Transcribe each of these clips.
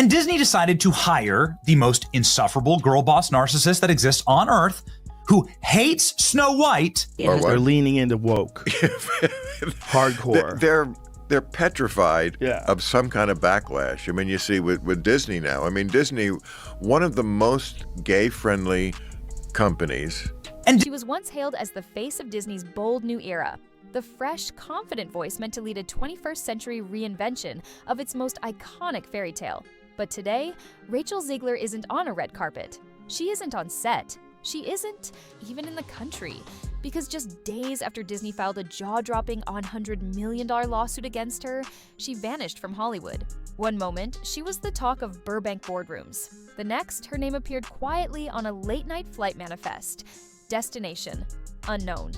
And Disney decided to hire the most insufferable girl boss narcissist that exists on Earth, who hates Snow White. Because they're leaning into woke. Hardcore. They're petrified of some kind of backlash. I mean, you see with Disney now. I mean, Disney, one of the most gay-friendly companies. And she was once hailed as the face of Disney's bold new era. The fresh, confident voice meant to lead a 21st century reinvention of its most iconic fairy tale. But today, Rachel Zegler isn't on a red carpet. She isn't on set. She isn't even in the country. Because just days after Disney filed a jaw-dropping $100 million lawsuit against her, she vanished from Hollywood. One moment, she was the talk of Burbank boardrooms. The next, her name appeared quietly on a late-night flight manifest. Destination: unknown.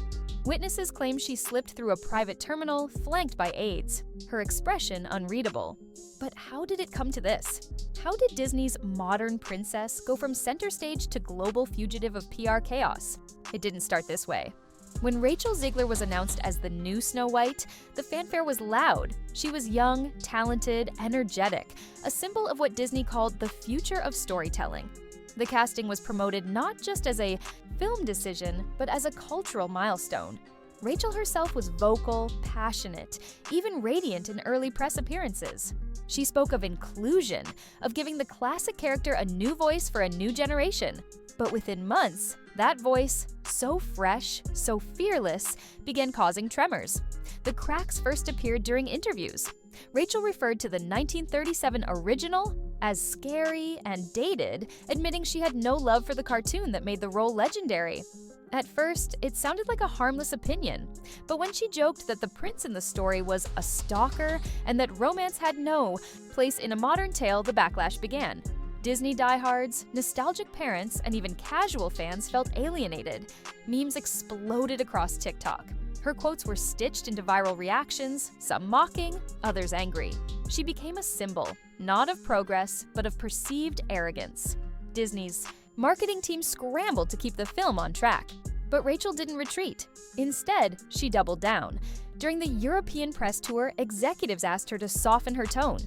Witnesses claim she slipped through a private terminal flanked by aides. Her expression unreadable. But how did it come to this? How did Disney's modern princess go from center stage to global fugitive of PR chaos? It didn't start this way. When Rachel Zegler was announced as the new Snow White, the fanfare was loud. She was young, talented, energetic, a symbol of what Disney called the future of storytelling. The casting was promoted not just as a film decision, but as a cultural milestone. Rachel herself was vocal, passionate, even radiant in early press appearances. She spoke of inclusion, of giving the classic character a new voice for a new generation. But within months, that voice, so fresh, so fearless, began causing tremors. The cracks first appeared during interviews. Rachel referred to the 1937 original as scary and dated, admitting she had no love for the cartoon that made the role legendary. At first, it sounded like a harmless opinion, but when she joked that the prince in the story was a stalker and that romance had no place in a modern tale, the backlash began. Disney diehards, nostalgic parents, and even casual fans felt alienated. Memes exploded across TikTok. Her quotes were stitched into viral reactions, some mocking, others angry. She became a symbol, not of progress, but of perceived arrogance. Disney's marketing team scrambled to keep the film on track. But Rachel didn't retreat. Instead, she doubled down. During the European press tour, executives asked her to soften her tone.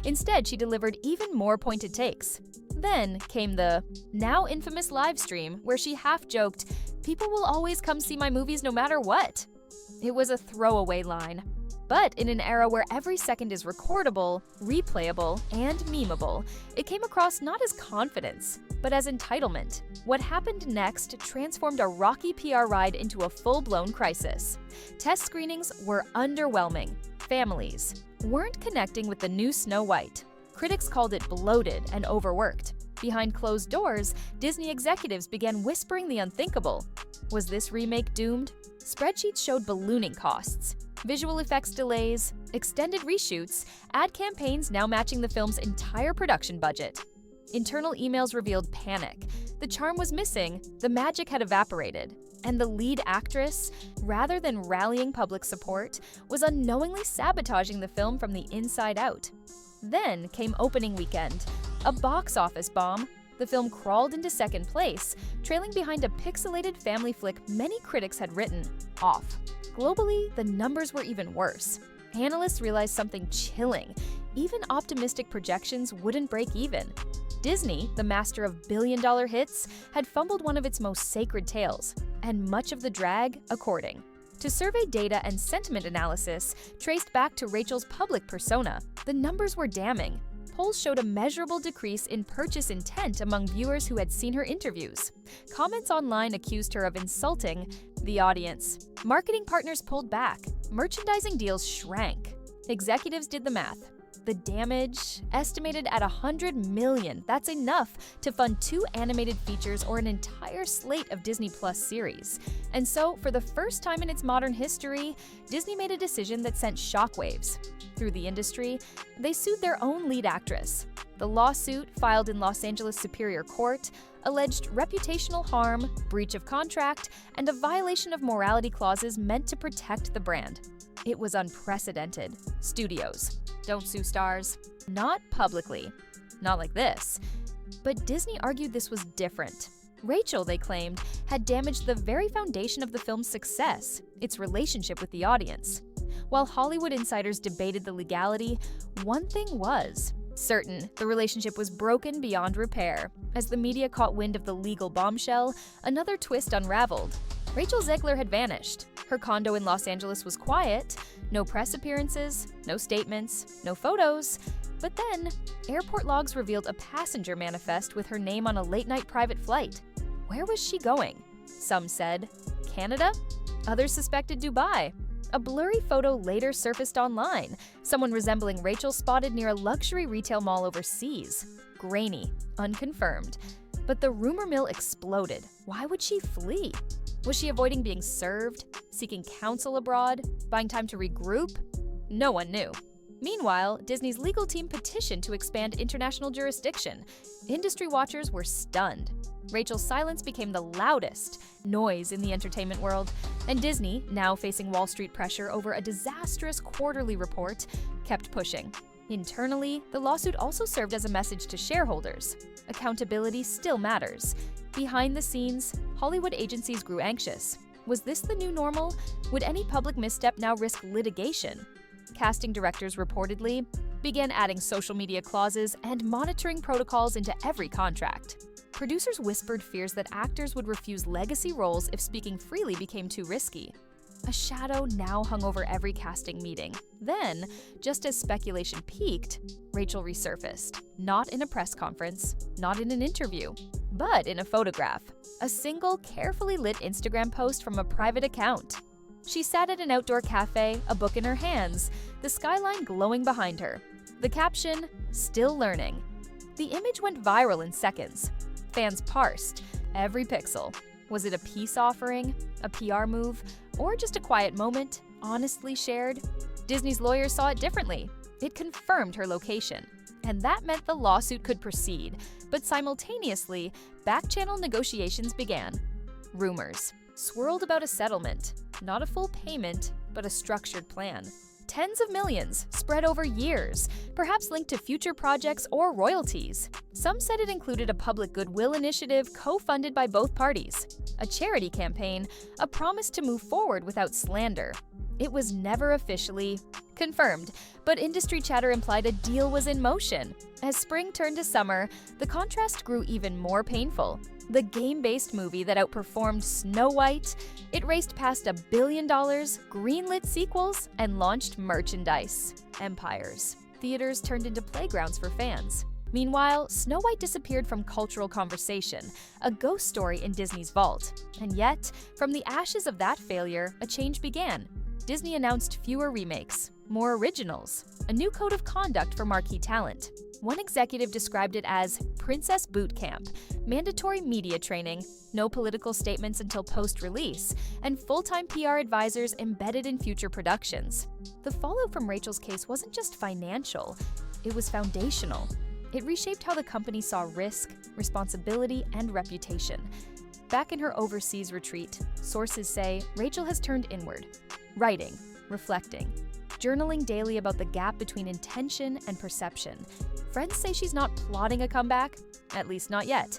Instead, she delivered even more pointed takes. Then came the now infamous live stream where she half-joked, "People will always come see my movies no matter what." It was a throwaway line. But in an era where every second is recordable, replayable, and memeable, it came across not as confidence, but as entitlement. What happened next transformed a rocky PR ride into a full-blown crisis. Test screenings were underwhelming. Families weren't connecting with the new Snow White. Critics called it bloated and overworked. Behind closed doors, Disney executives began whispering the unthinkable. Was this remake doomed? Spreadsheets showed ballooning costs, visual effects delays, extended reshoots, ad campaigns now matching the film's entire production budget. Internal emails revealed panic. The charm was missing, the magic had evaporated, and the lead actress, rather than rallying public support, was unknowingly sabotaging the film from the inside out. Then came opening weekend, a box office bomb. The film crawled into second place, trailing behind a pixelated family flick many critics had written off. Globally, the numbers were even worse. Analysts realized something chilling. Even optimistic projections wouldn't break even. Disney, the master of billion-dollar hits, had fumbled one of its most sacred tales, and much of the drag according. To survey data and sentiment analysis traced back to Rachel's public persona, the numbers were damning. Polls showed a measurable decrease in purchase intent among viewers who had seen her interviews. Comments online accused her of insulting the audience. Marketing partners pulled back. Merchandising deals shrank. Executives did the math. The damage, estimated at $100 million, that's enough to fund 2 animated features or an entire slate of Disney Plus series. And so, for the first time in its modern history, Disney made a decision that sent shockwaves. Through the industry, they sued their own lead actress. The lawsuit, filed in Los Angeles Superior Court, alleged reputational harm, breach of contract, and a violation of morality clauses meant to protect the brand. It was unprecedented. Studios, don't sue stars. Not publicly. Not like this. But Disney argued this was different. Rachel, they claimed, had damaged the very foundation of the film's success, its relationship with the audience. While Hollywood insiders debated the legality, one thing was, Certain, the relationship was broken beyond repair. As the media caught wind of the legal bombshell, another twist unraveled. Rachel Zegler had vanished. Her condo in Los Angeles was quiet. No press appearances, no statements, no photos. But then, airport logs revealed a passenger manifest with her name on a late-night private flight. Where was she going? Some said Canada. Others suspected Dubai. A blurry photo later surfaced online. Someone resembling Rachel spotted near a luxury retail mall overseas. Grainy, unconfirmed. But the rumor mill exploded. Why would she flee? Was she avoiding being served? Seeking counsel abroad? Buying time to regroup? No one knew. Meanwhile, Disney's legal team petitioned to expand international jurisdiction. Industry watchers were stunned. Rachel's silence became the loudest noise in the entertainment world, and Disney, now facing Wall Street pressure over a disastrous quarterly report, kept pushing. Internally, the lawsuit also served as a message to shareholders. Accountability still matters. Behind the scenes, Hollywood agencies grew anxious. Was this the new normal? Would any public misstep now risk litigation? Casting directors reportedly began adding social media clauses and monitoring protocols into every contract. Producers whispered fears that actors would refuse legacy roles if speaking freely became too risky. A shadow now hung over every casting meeting. Then, just as speculation peaked, Rachel resurfaced. Not in a press conference, not in an interview, but in a photograph. A single, carefully lit Instagram post from a private account. She sat at an outdoor cafe, a book in her hands, the skyline glowing behind her. The caption, "Still learning." The image went viral in seconds. Fans parsed every pixel. Was it a peace offering, a PR move, or just a quiet moment, honestly shared? Disney's lawyers saw it differently. It confirmed her location. And that meant the lawsuit could proceed. But simultaneously, back-channel negotiations began. Rumors swirled about a settlement, not a full payment, but a structured plan. Tens of millions, spread over years, perhaps linked to future projects or royalties. Some said it included a public goodwill initiative co-funded by both parties, a charity campaign, a promise to move forward without slander. It was never officially confirmed, but industry chatter implied a deal was in motion. As spring turned to summer, the contrast grew even more painful. The game-based movie that outperformed Snow White, it raced past $1 billion, greenlit sequels, and launched merchandise. Empires. Theaters turned into playgrounds for fans. Meanwhile, Snow White disappeared from cultural conversation, a ghost story in Disney's vault. And yet, from the ashes of that failure, a change began. Disney announced fewer remakes, more originals, a new code of conduct for marquee talent. One executive described it as Princess Boot Camp, mandatory media training, no political statements until post-release, and full-time PR advisors embedded in future productions. The fallout from Rachel's case wasn't just financial, it was foundational. It reshaped how the company saw risk, responsibility, and reputation. Back in her overseas retreat, sources say Rachel has turned inward, writing, reflecting, journaling daily about the gap between intention and perception. Friends say she's not plotting a comeback, at least not yet,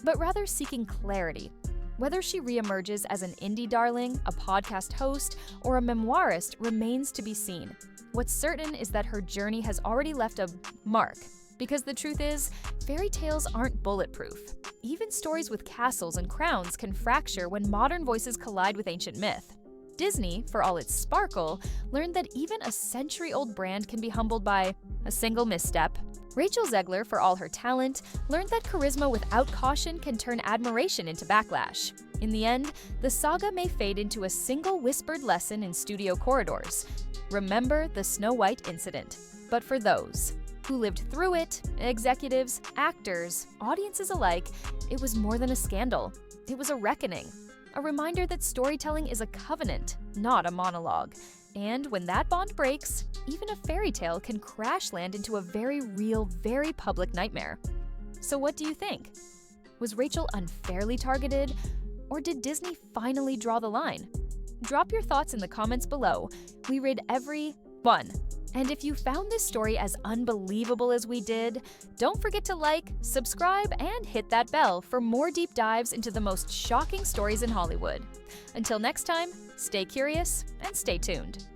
but rather seeking clarity. Whether she reemerges as an indie darling, a podcast host, or a memoirist remains to be seen. What's certain is that her journey has already left a mark, because the truth is, fairy tales aren't bulletproof. Even stories with castles and crowns can fracture when modern voices collide with ancient myth. Disney, for all its sparkle, learned that even a century-old brand can be humbled by a single misstep. Rachel Zegler, for all her talent, learned that charisma without caution can turn admiration into backlash. In the end, the saga may fade into a single whispered lesson in studio corridors. Remember the Snow White incident. But for those who lived through it, executives, actors, audiences alike, it was more than a scandal. It was a reckoning. A reminder that storytelling is a covenant, not a monologue. And when that bond breaks, even a fairy tale can crash land into a very real, very public nightmare. So what do you think? Was Rachel unfairly targeted? Or did Disney finally draw the line? Drop your thoughts in the comments below. We read every one. And if you found this story as unbelievable as we did, don't forget to like, subscribe, and hit that bell for more deep dives into the most shocking stories in Hollywood. Until next time, stay curious and stay tuned.